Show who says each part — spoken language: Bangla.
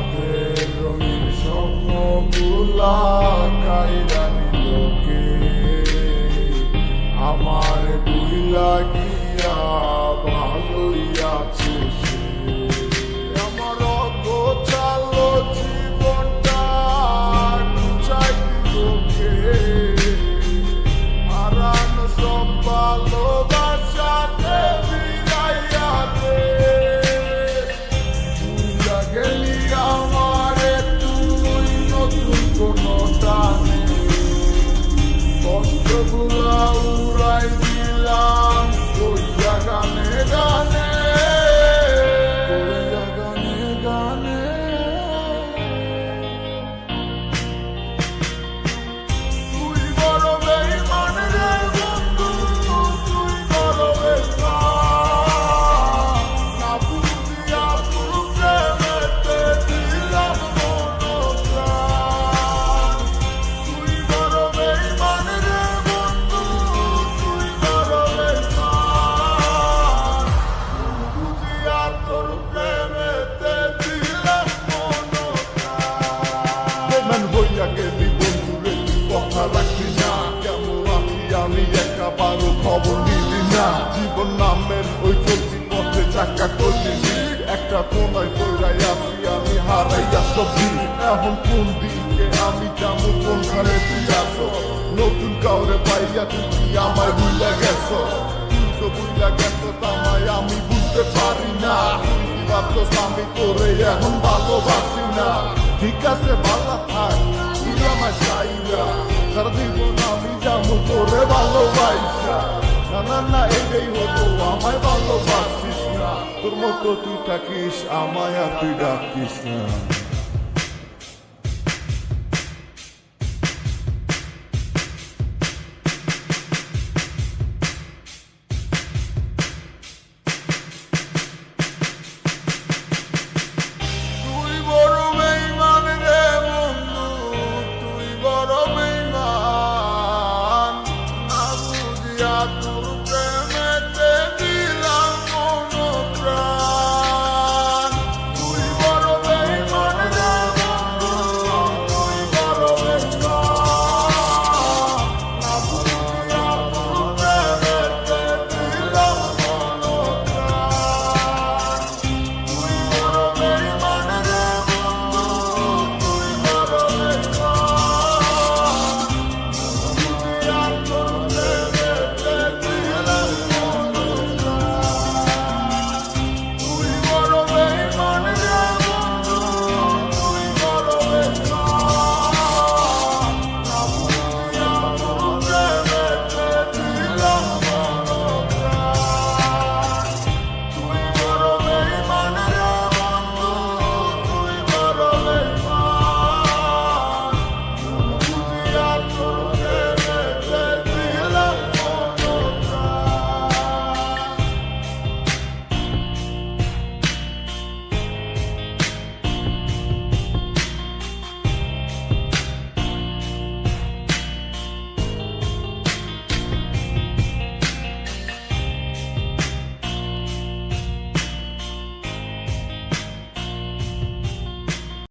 Speaker 1: রাতের রঙিন স্বপ্নগুলা কাইরা নিলোকে আমার বুইলা গিয়া ভালোই আছে সে। আমার অগোছালো জীবনটা চাই লোকে হারানো সব ভালোবাসাতে ফিরাইয়া দে। বুইলা গেলি আমারে তুই নতুন কোনো টানে কষ্টগুলা উড়াই দিলাম কইয়া গানে গানে কইয়া গানে গানে। তুই বড় বেঈমান রে বন্ধু, তুই বড় বেঈমান। না বুঝিয়া তোর প্রেমেতে দিলাম মনপ্রাণ। তুই বড় বেঈমান রে বন্ধু, তুই বড় বেঈমান। বুঝিয়া তোর প্রেমেতে দিলাম মনপ্রাণ। বেঈমান হইয়া গেলি বন্ধু রে, তুই কথা রাখলি না। কেমন আছি আমি একাবারও খবর নিলি না। জীবন নামের ওই চলতি পথে চাকা করলি একটা কোনায় কইরাই আছি আমি হারাইয়া সবজি। এখন কোন দিকে আমি যাবো, কোনখানে তুই আসো? নতুন কাউরে পাইয়া তুমি আমায় ভুইলা গেছো। তুই তো ভুইলা গেছো তামায় আমি বুঝতে পারি না। তুই ভাবছস আমি তোরে এখন ভালোবাসি না। ঠিক আছে ভালো থাক, তুই আমায় চাইরা সারা জীবন আমি যাবো তোরে ভালোবাসা। না না না এটাই হতো, আমায় ভালোবাসিস না। তোর মতো তুই থাকিস, আমায় আর তুই ডাকিস না।